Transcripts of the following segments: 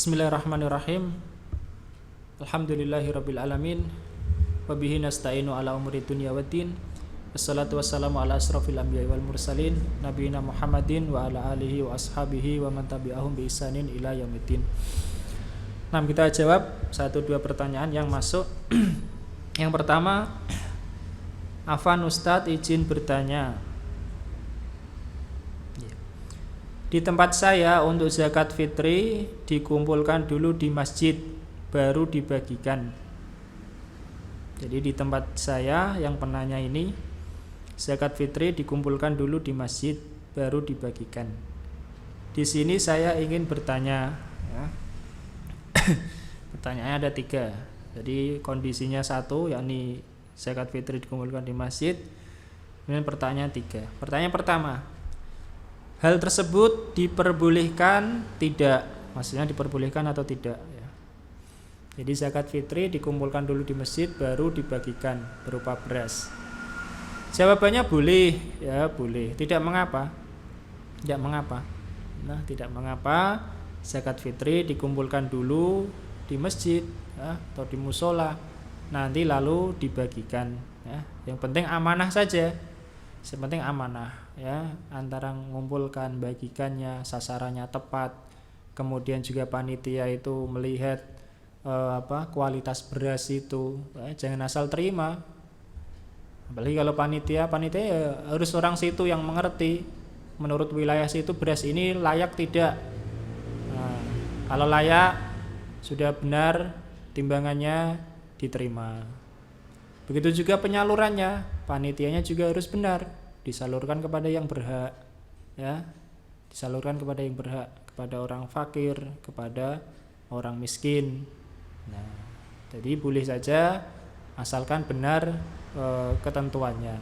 Bismillahirrahmanirrahim. Alhamdulillahirabbil alamin. Wa bihi nasta'inu ala umuri dunya waddin. Wassalatu wassalamu ala asrofil anbiya'i wal mursalin nabiyina Muhammadin wa ala alihi wa ashabihi wa man tabi'ahum bi ihsanin ila yaumiddin. Nah, kita jawab 1-2 pertanyaan yang masuk. Yang pertama, Afan Ustadz izin bertanya. Di tempat saya untuk zakat fitri dikumpulkan dulu di masjid, baru dibagikan. Jadi di tempat saya yang penanya ini, zakat fitri dikumpulkan dulu di masjid, baru dibagikan. Di sini saya ingin bertanya, ya. Pertanyaannya ada 3. Jadi kondisinya 1, yakni zakat fitri dikumpulkan di masjid. Kemudian pertanyaan 3. Pertanyaan pertama, hal tersebut diperbolehkan tidak? Maksudnya diperbolehkan atau tidak, ya. Jadi zakat fitri dikumpulkan dulu di masjid, baru dibagikan berupa beras. Jawabannya boleh, ya boleh. Tidak mengapa. Tidak mengapa. Nah, tidak mengapa zakat fitri dikumpulkan dulu di masjid, ya, atau di musola, nanti lalu dibagikan, ya. Yang penting amanah saja. Sepenting amanah, ya, antara mengumpulkan, bagikannya, sasarannya tepat. Kemudian juga panitia itu melihat kualitas beras itu, ya, jangan asal terima. Apalagi kalau panitia ya harus orang situ yang mengerti. Menurut wilayah situ beras ini layak tidak. Nah, kalau layak, sudah benar timbangannya, diterima. Begitu juga penyalurannya, panitianya juga harus benar, disalurkan kepada yang berhak, ya, disalurkan kepada yang berhak, kepada orang fakir, kepada orang miskin. Nah, jadi boleh saja asalkan benar ketentuannya,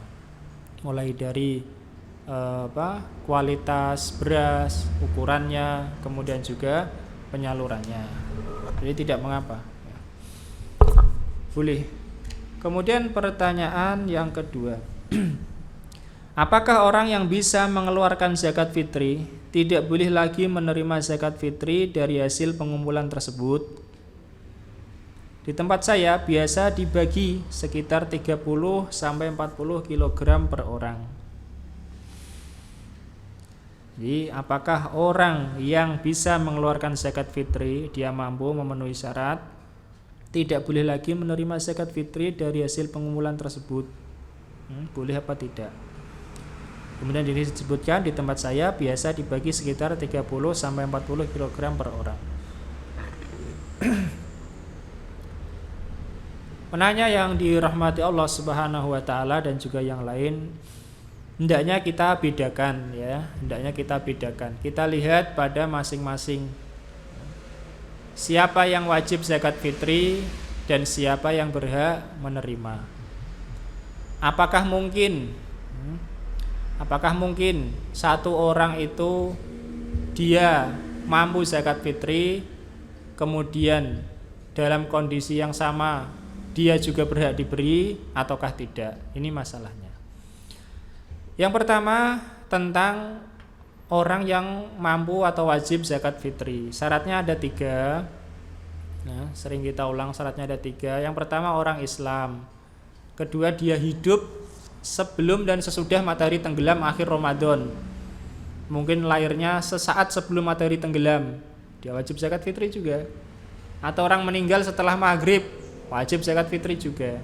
mulai dari kualitas beras, ukurannya, kemudian juga penyalurannya. Jadi tidak mengapa, ya. Boleh. Kemudian pertanyaan yang kedua, apakah orang yang bisa mengeluarkan zakat fitri tidak boleh lagi menerima zakat fitri dari hasil pengumpulan tersebut? Di tempat saya biasa dibagi sekitar 30-40 kg per orang. Jadi apakah orang yang bisa mengeluarkan zakat fitri, dia mampu memenuhi syarat, tidak boleh lagi menerima zakat fitri dari hasil pengumpulan tersebut? Boleh apa tidak? Kemudian ini disebutkan di tempat saya biasa dibagi sekitar 30-40 kg per orang. Penanya yang dirahmati Allah Subhanahu wa taala dan juga yang lain, hendaknya kita bedakan, ya, hendaknya kita bedakan. Kita lihat pada masing-masing siapa yang wajib zakat fitri dan siapa yang berhak menerima. Apakah mungkin satu orang itu dia mampu zakat fitri, kemudian dalam kondisi yang sama dia juga berhak diberi ataukah tidak? Ini masalahnya. Yang pertama, tentang orang yang mampu atau wajib zakat fitri. Syaratnya ada 3. Nah, sering kita ulang, syaratnya ada 3. Yang pertama, orang Islam. Kedua, dia hidup sebelum dan sesudah matahari tenggelam akhir Ramadan. Mungkin lahirnya sesaat sebelum matahari tenggelam, dia wajib zakat fitri juga. Atau orang meninggal setelah maghrib, wajib zakat fitri juga.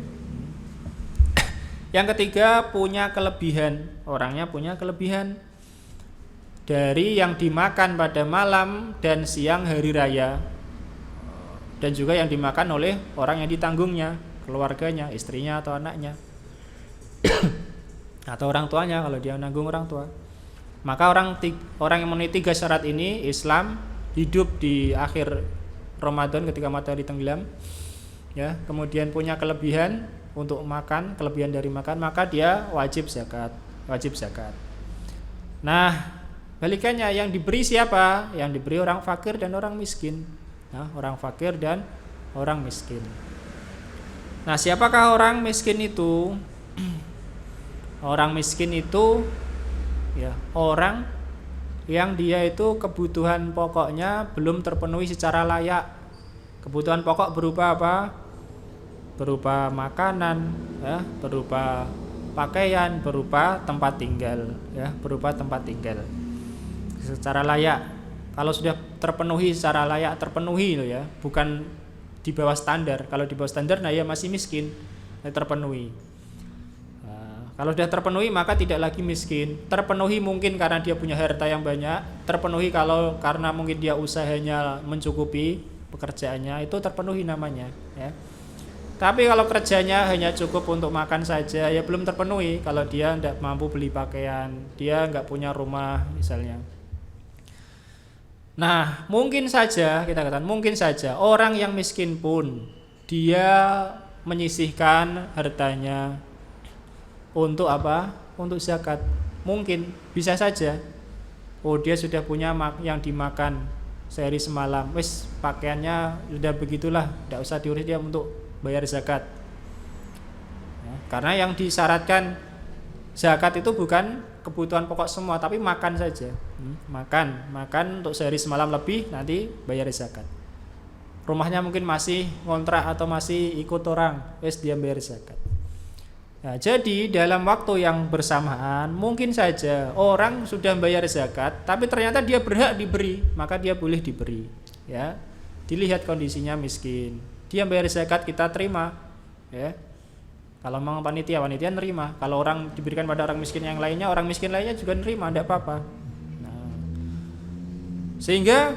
Yang ketiga, punya kelebihan. Orangnya punya kelebihan dari yang dimakan pada malam dan siang hari raya, dan juga yang dimakan oleh orang yang ditanggungnya, keluarganya, istrinya atau anaknya atau orang tuanya kalau dia menanggung orang tua. Maka orang yang memenuhi 3 syarat ini, Islam, hidup di akhir Ramadan ketika matahari tenggelam, ya, kemudian punya kelebihan untuk makan, kelebihan dari makan, maka dia wajib zakat. Nah, balikannya, yang diberi siapa? Yang diberi orang fakir dan orang miskin. Nah, orang fakir dan orang miskin. Nah, siapakah orang miskin itu? Orang miskin itu, ya, orang yang dia itu kebutuhan pokoknya belum terpenuhi secara layak. Kebutuhan pokok berupa apa? Berupa makanan, ya, berupa pakaian, berupa tempat tinggal, ya, berupa tempat tinggal secara layak. Kalau sudah terpenuhi secara layak, terpenuhi loh ya, bukan di bawah standar. Kalau di bawah standar, nah ya masih miskin, terpenuhi. Nah, kalau sudah terpenuhi maka tidak lagi miskin. Terpenuhi mungkin karena dia punya harta yang banyak, terpenuhi kalau karena mungkin dia usahanya mencukupi pekerjaannya, itu terpenuhi namanya, ya. Tapi kalau kerjanya hanya cukup untuk makan saja, ya belum terpenuhi. Kalau dia tidak mampu beli pakaian, dia nggak punya rumah misalnya. Nah, mungkin saja kita katakan, mungkin saja orang yang miskin pun dia menyisihkan hartanya untuk apa? Untuk zakat. Mungkin, bisa saja. Oh, dia sudah punya yang dimakan sehari semalam. Wis, pakaiannya sudah begitulah, tidak usah diurus dia untuk bayar zakat, ya, karena yang disyaratkan zakat itu bukan kebutuhan pokok semua, tapi makan saja, makan untuk sehari semalam lebih, nanti bayar zakat. Rumahnya mungkin masih ngontrak atau masih ikut orang, wes dia bayar zakat. Nah, jadi dalam waktu yang bersamaan mungkin saja orang sudah bayar zakat, tapi ternyata dia berhak diberi, maka dia boleh diberi, ya. Dilihat kondisinya miskin, dia bayar zakat, kita terima, ya. Kalau memang panitia nerima. Kalau orang diberikan pada orang miskin yang lainnya, orang miskin lainnya juga nerima, tidak apa-apa. Nah, sehingga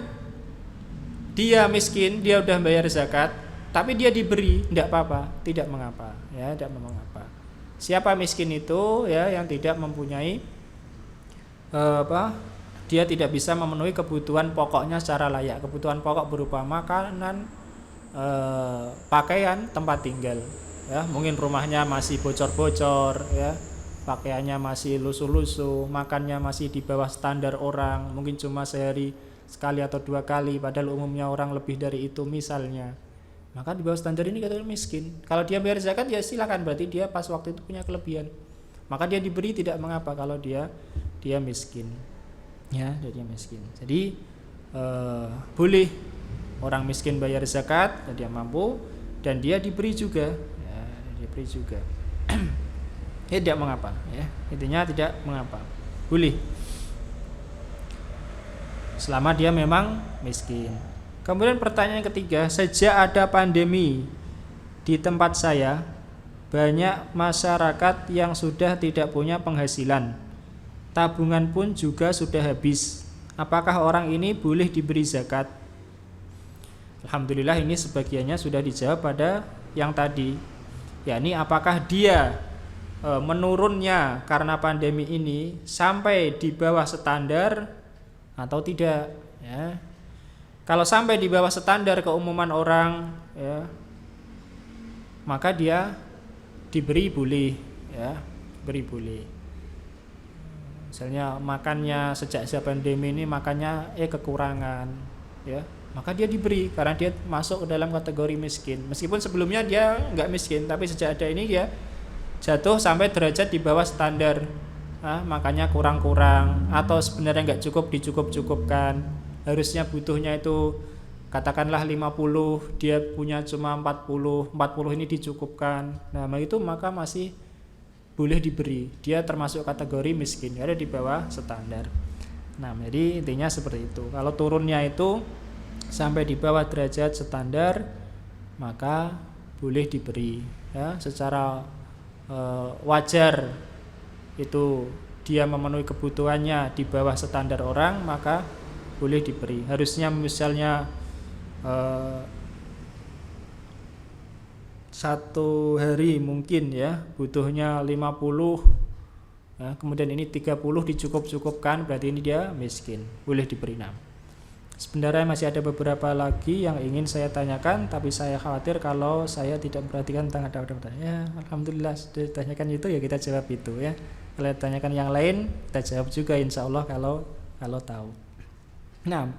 dia miskin, dia udah bayar zakat, tapi dia diberi, tidak apa-apa, tidak mengapa, ya, tidak mengapa. Siapa miskin itu, ya, yang tidak mempunyai dia tidak bisa memenuhi kebutuhan pokoknya secara layak. Kebutuhan pokok berupa makanan, pakaian, tempat tinggal, ya, mungkin rumahnya masih bocor-bocor, ya, pakaiannya masih lusuh-lusuh, makannya masih di bawah standar orang, mungkin cuma sehari sekali atau 2 kali, padahal umumnya orang lebih dari itu misalnya, maka di bawah standar ini katanya miskin. Kalau dia bayar zakat, ya silakan, berarti dia pas waktu itu punya kelebihan, maka dia diberi, tidak mengapa kalau dia miskin, ya, dia miskin. Jadi boleh orang miskin bayar zakat, dan dia mampu, dan dia diberi juga, ya, diberi juga. Ya, tidak mengapa, ya, intinya tidak mengapa, boleh, selama dia memang miskin. Kemudian pertanyaan ketiga, sejak ada pandemi di tempat saya, banyak masyarakat yang sudah tidak punya penghasilan, tabungan pun juga sudah habis. Apakah orang ini boleh diberi zakat? Alhamdulillah, ini sebagiannya sudah dijawab pada yang tadi, yakni apakah dia menurunnya karena pandemi ini sampai di bawah standar atau tidak, ya. Kalau sampai di bawah standar keumuman orang, ya, maka dia diberi boleh, ya, diberi boleh. Misalnya makannya sejak pandemi ini makannya kekurangan, ya, maka dia diberi karena dia masuk ke dalam kategori miskin. Meskipun sebelumnya dia nggak miskin, tapi sejak ada ini dia jatuh sampai derajat di bawah standar, makanya kurang-kurang atau sebenarnya nggak cukup, dicukup-cukupkan. Harusnya butuhnya itu katakanlah 50, dia punya cuma 40 ini dicukupkan. Nah, itu maka masih boleh diberi. Dia termasuk kategori miskin, ada di bawah standar. Nah, jadi intinya seperti itu. Kalau turunnya itu sampai di bawah derajat standar, maka boleh diberi, ya, secara wajar. Itu dia memenuhi kebutuhannya di bawah standar orang, maka boleh diberi. Harusnya misalnya 1 hari mungkin, ya, butuhnya 50, ya, kemudian ini 30 dicukup-cukupkan, berarti ini dia miskin, boleh diberi. Sebenarnya masih ada beberapa lagi yang ingin saya tanyakan, tapi saya khawatir kalau saya tidak memperhatikan tentang ada pertanyaan. Ya, alhamdulillah sudah ditanyakan itu, ya kita jawab itu, ya. Kalau tanyakan yang lain kita jawab juga insya Allah kalau tahu. Nah,